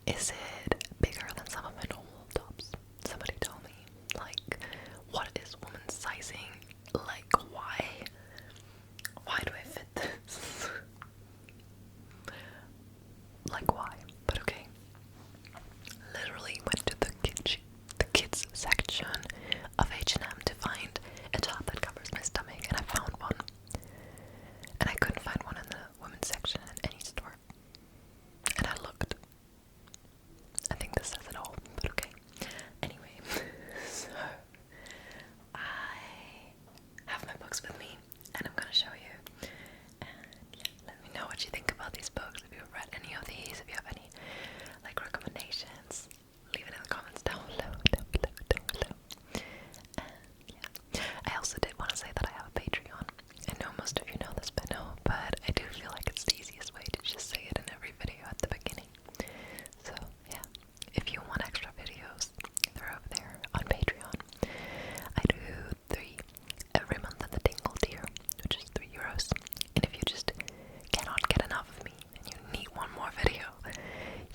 Is it bigger than some of my normal tops? Somebody tell me. Like, what is woman sizing? Like, why? Why do I fit this? Like, why? But okay. Literally went to the kids section of H&M to find a top that covers my stomach, and I found one. And I couldn't find one in the women's section in any store. And I looked. I think this says it all, but okay. Anyway, so I have my books with me, and I'm gonna show you. And yeah, let me know what you think about these books. If you've read any of these, if you have any like recommendations, leave it in the comments down below. And yeah, I also did want to say that I have a Patreon. I know most of you know this by now, but I do feel like it's the easiest way to just say it in every video at the beginning. So yeah, if you want extra videos, they're over there on Patreon. I do 3 every month in the Tingle Tier, which is €3. And if you just cannot get enough of me and you need one more video,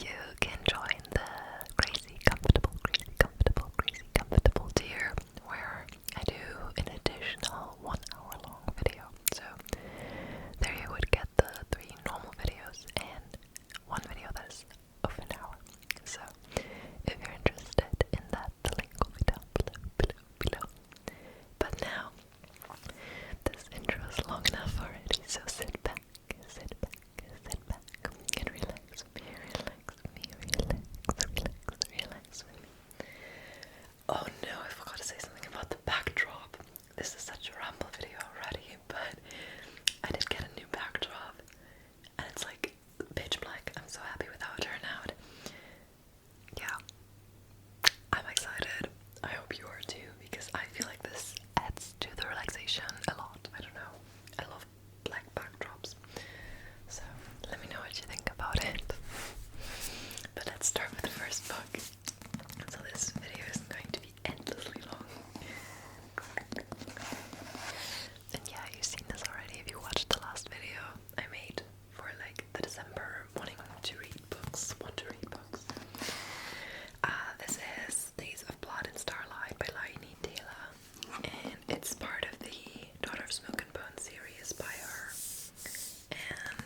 you can join the crazy comfortable tier, where I do an additional 1 hour long video. So there you would get the 3 normal videos and 1 video that is of an hour. So if you're interested in that, the link will be down below. But now, this intro is long enough already, so sit back, and relax with me. Oh no, I forgot to say something about the backdrop. This is such a ramble video already, but I did get a new backdrop, and it's like pitch black. I'm so happy with how it turned out. Yeah, I'm excited. I hope you are too, because I feel like this adds to the relaxation a lot. I don't know. I love black backdrops. So let me know what you think about it. But let's start with the first book. So this video isn't going to be endlessly long. And yeah, you've seen this already if you watched the last video I made for like the December wanting to read books. This is Days of Blood and Starlight by Laini Taylor, and it's part of the Daughter of Smoke and Bone series by her. And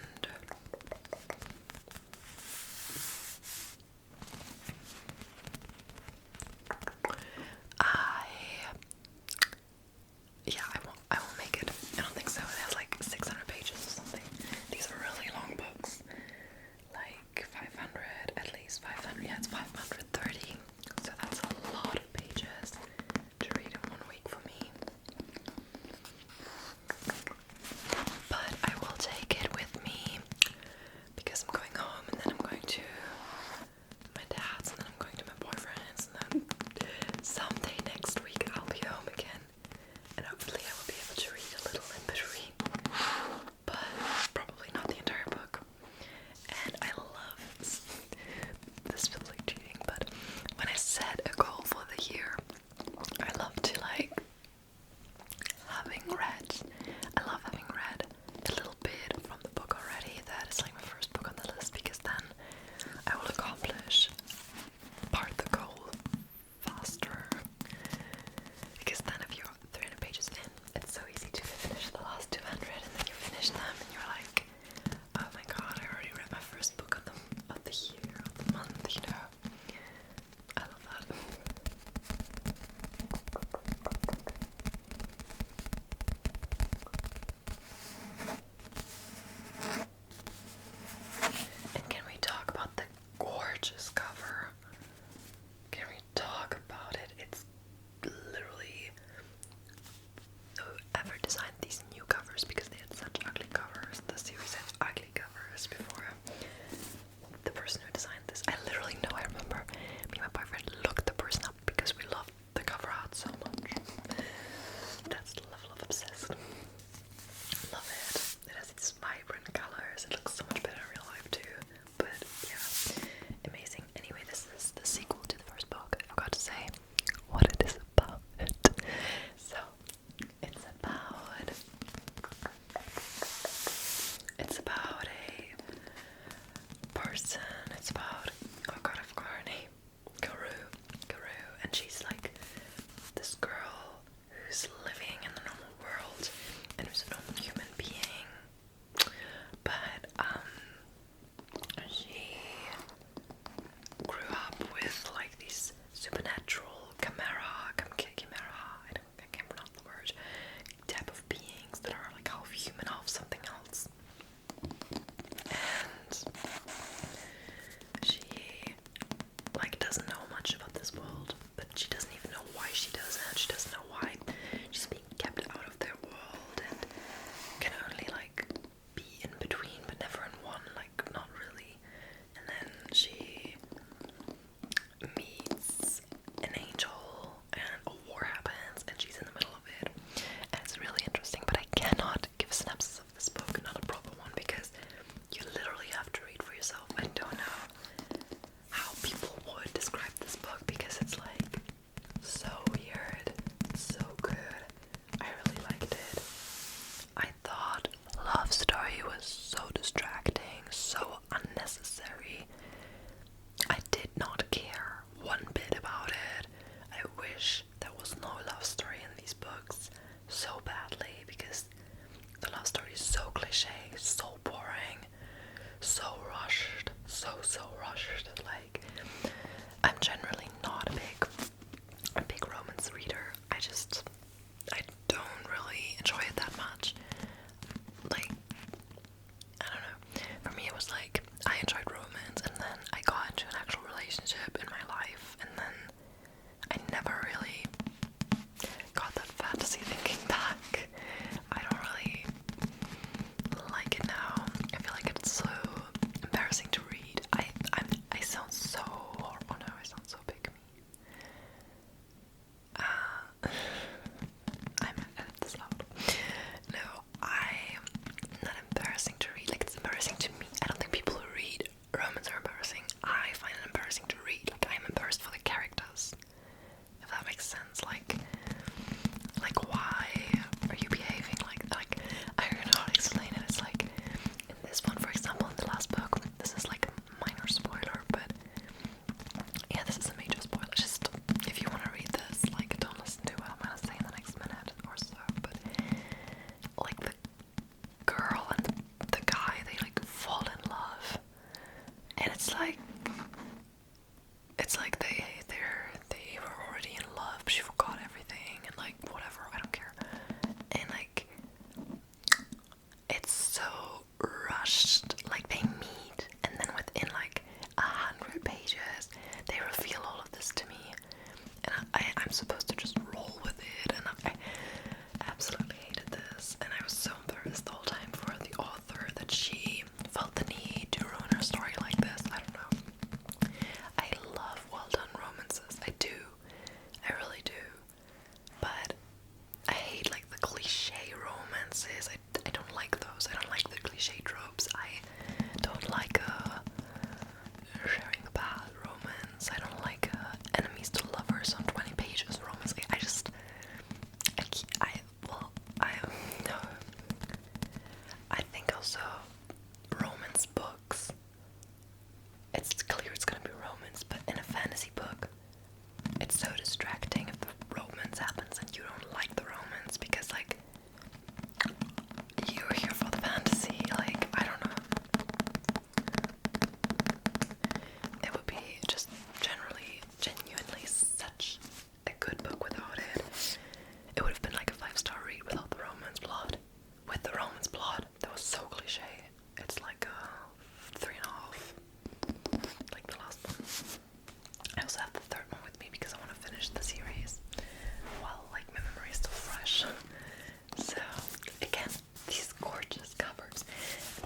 I won't make it. I don't think so. It has like 600 pages or something. These are really long books. Like 500, at least 500. Yeah, it's 530. So that's a lot of pages to read in 1 week for me. But I will take it with me because I'm going home, and then I'm going to my dad's, and then I'm going to my boyfriend's, and then someday next week I'll be home again, and hopefully I will be able to read a little in between, but probably not the entire book. And I love this feels like cheating, but when I set a goal for the year, I love to like I love having read a little bit from the book already. That is like my first book on the list, because then I will accomplish part of the goal faster. Because then if you're 300 pages in, it's so easy to finish the last 200, and then you finish them and you're like, oh my god, I already read my first book of the year, of the month, you know. I love that. And can we talk about the gorgeous cover? Can we talk about it? It's literally, whoever designed these new covers, because they had such ugly covers. The series had ugly covers before. The person who designed this, I literally know, I remember me and my boyfriend looked the person up because we loved the cover art so much. That's the level of obsessed. Love it. It has these vibrant colors. It looks so much better in real life too. But yeah, amazing. Anyway, this is the sequel to the first book. I forgot to say what it is about. So it's about a person. It's about, oh god, I finished the series while like my memory is still fresh. So again, these gorgeous covers.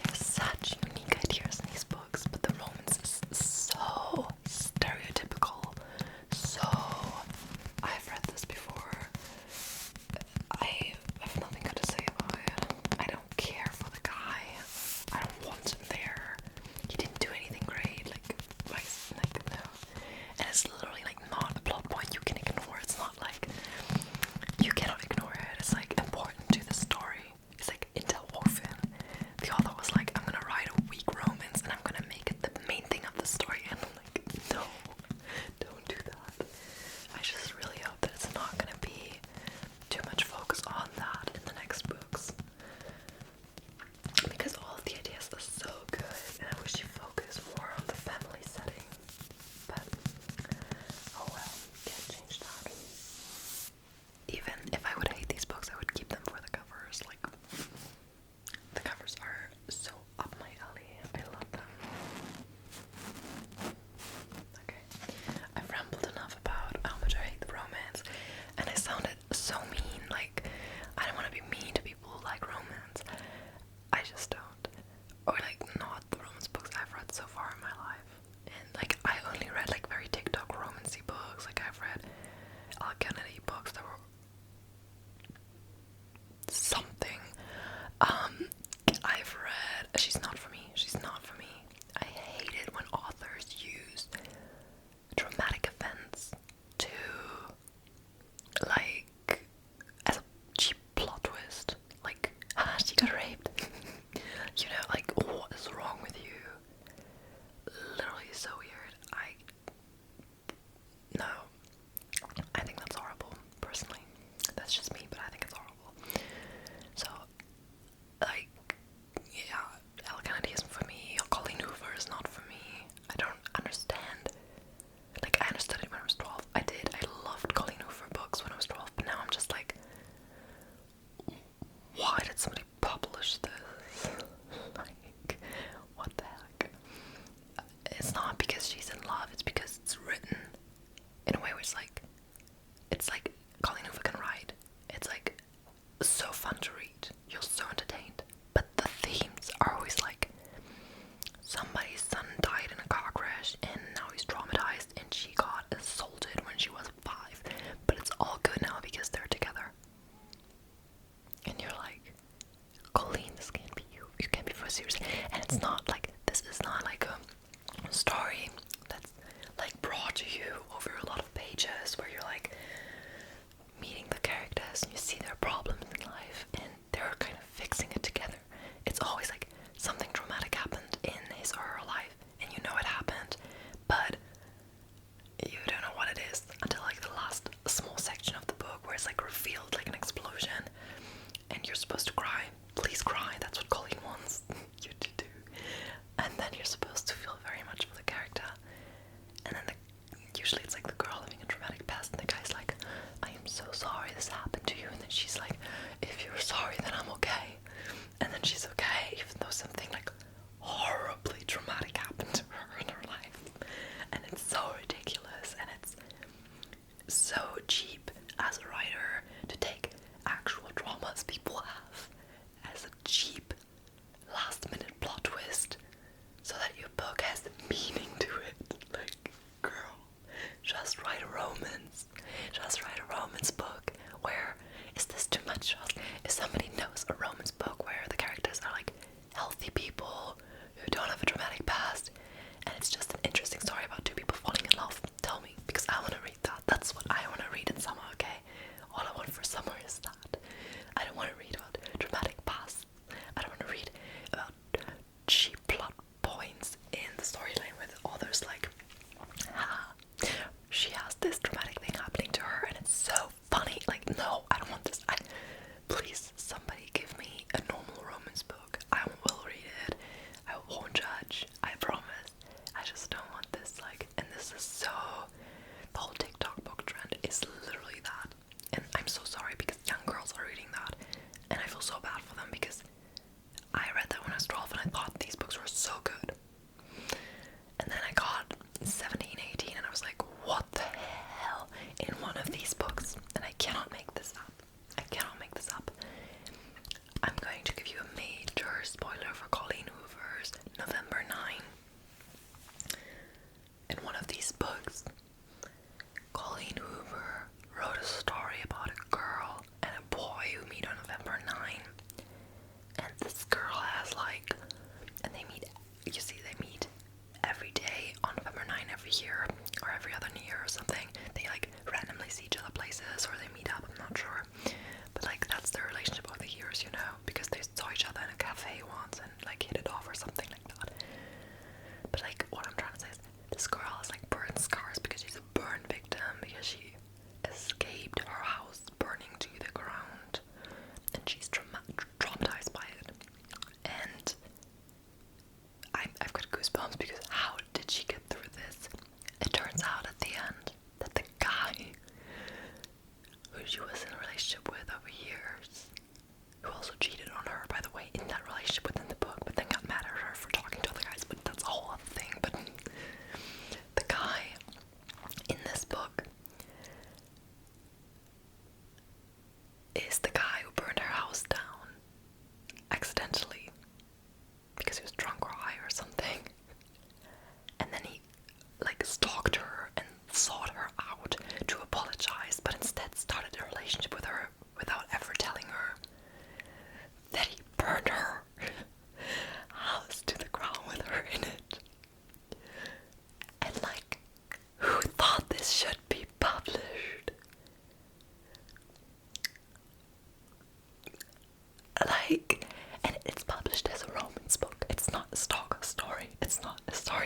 There's such unique ideas in these books, but the romance is so stereotypical. So I've read this before. I have nothing good to say about it. I don't care for the guy. I don't want him there. He didn't do anything great. Like no. And it's literally like not a plot point you can ignore.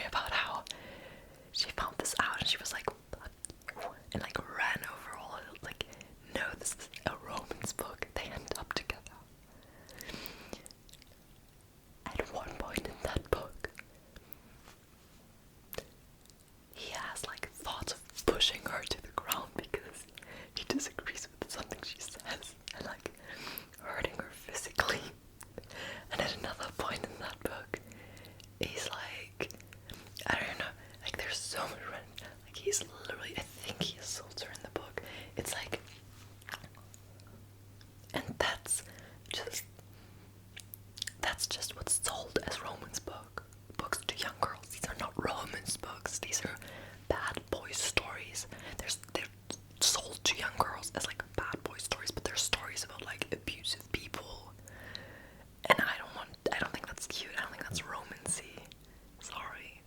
about how she found this out and she was like, and like ran over all of it, like, no, this is a romance book. They end up together. At one point in that book, he has like thoughts of pushing her to the ground because he disagrees with something she says and like hurting her physically. And at another point in that book, he's like, I don't know, like there's so much, like he's literally, I think he assaults her in the book. It's like, and that's just what's sold as romance books to young girls. These are not romance books. These are bad boy stories. They're sold to young girls as like bad boy stories, but they're stories about like abusive people. And I don't think that's cute. I don't think that's romancy. Sorry.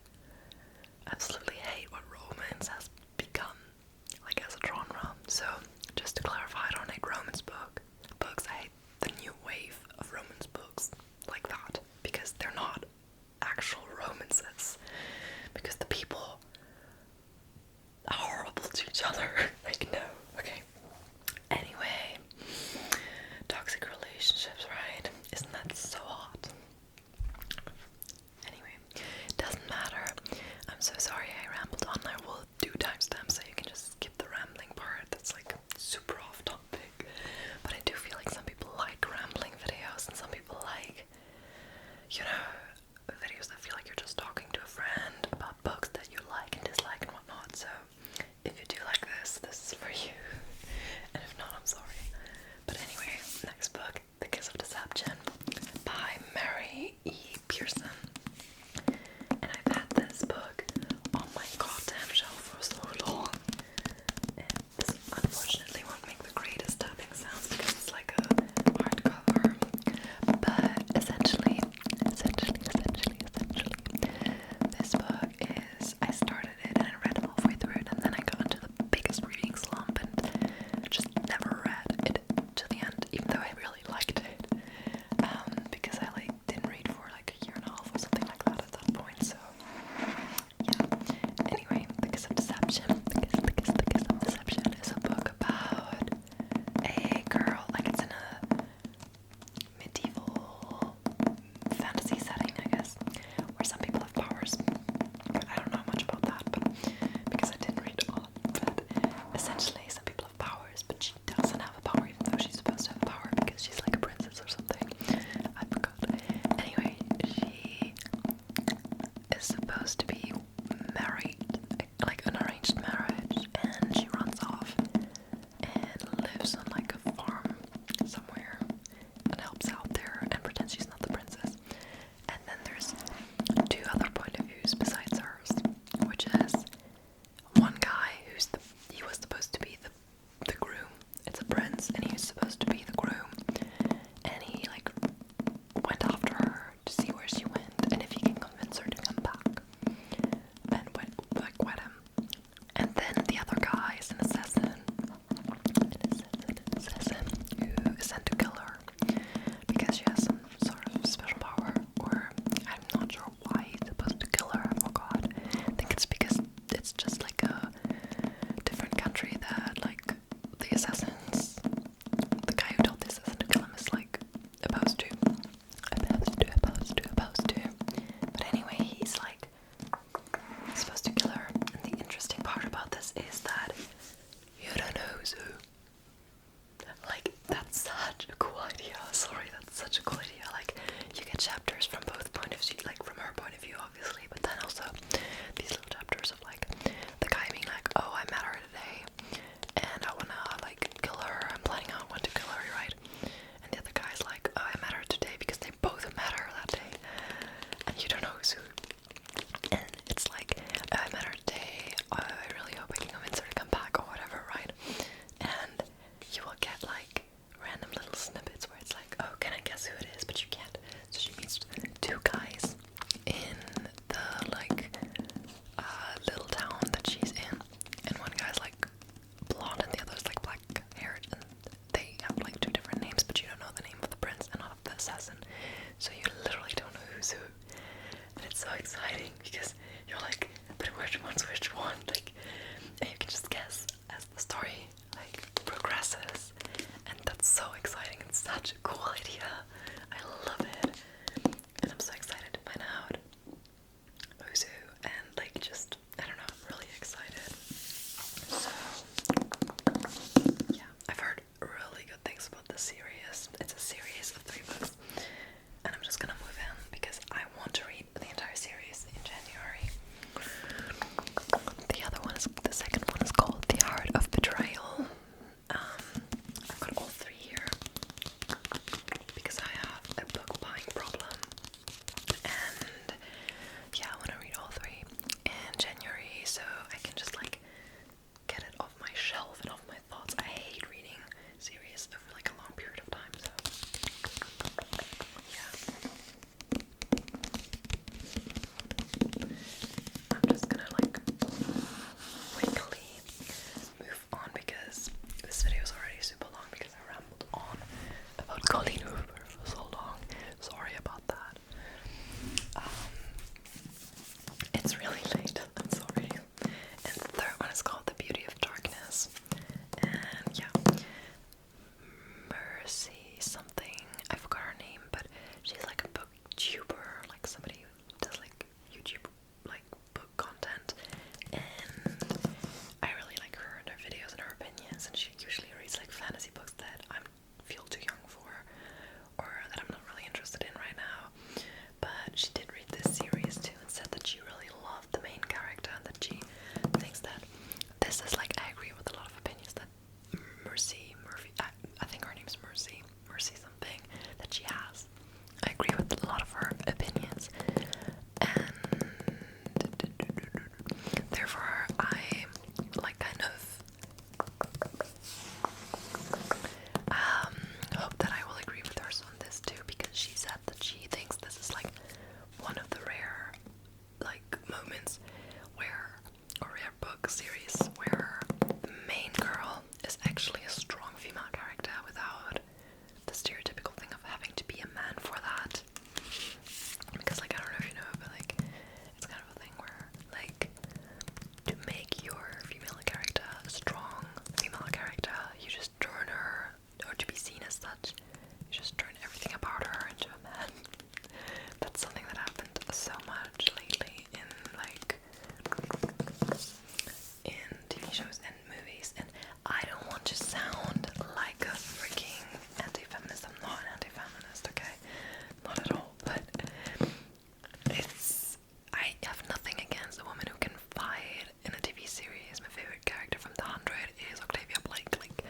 Absolutely hate what romance has become, like as a genre. So just to clarify, I don't hate romance books. I hate the new wave of romance books like that, because they're not actual romances, because the people are horrible to each other. Like, no. Okay. Anyway, toxic relationships, right? Isn't that so hot? Anyway, doesn't matter. I'm so sorry I rambled on. I will do timestamps so you can just skip the rambling part. That's like super off topic. But I do feel like some people like rambling videos and some people like, you know, videos that feel like you're just talking to a friend about books that you like and dislike and whatnot. So if you do like this It's really late, I'm sorry. And the third one is called The Beauty of Darkness. And yeah, Mercy something, I forgot her name, but she's like a booktuber, like somebody who does like YouTube, like book content. And I really like her and her videos and her opinions, and she usually reads like fantasy books that I feel too young for, or that I'm not really interested in right now. But she did read this series too and said that she really loved the main character and that she thinks that this is like, I agree with a lot of opinions that I think her name's Mercy something, that she has. I agree with a lot of her opinions, and therefore I like kind of hope that I will agree with her on this too, because she said that she thinks this is like one of the rare like moments where, or rare book series where the main girl is actually a strong female character without the stereotypical thing of having to be a man for that. Because like, I don't know if you know, but like, it's kind of a thing where like, to make your female character a strong female character, you just turn her, or to be seen as such, you just turn everything about her into a man. That's something that happened so much lately in like, in TV shows and movies, and I don't want to sound like a freaking anti-feminist. I'm not an anti-feminist, okay? Not at all, but I have nothing against a woman who can fight in a TV series. My favorite character from The 100 is Octavia Blake. Like,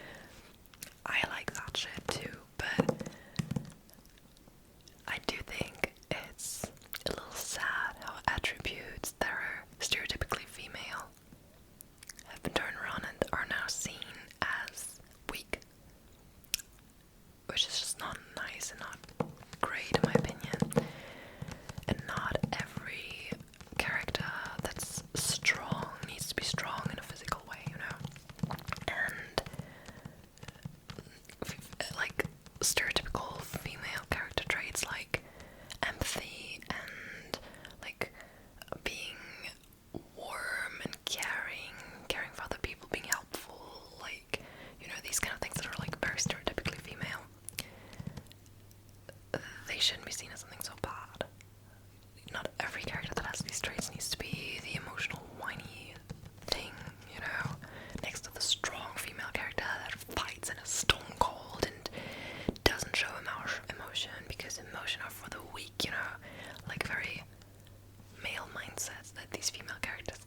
I like that shit too, but I do think it's a little sad how attributes that are stereotypically female have been turned around and are now seen as weak, which is just not nice and not great in my opinion. And not every character that's strong needs to be strong in a physical way, you know? And like stereotypical female character traits like empathy and like being warm and caring for other people, being helpful, like, you know, these kind of things that are like very stereotypically female, they shouldn't be seen as something so bad. Not every character that has these traits needs to be the emotional, whiny thing, you know, next to the strong female character that fights and is stone cold and doesn't show emotion, because emotion are for the weak, you know, like very male mindsets that these female characters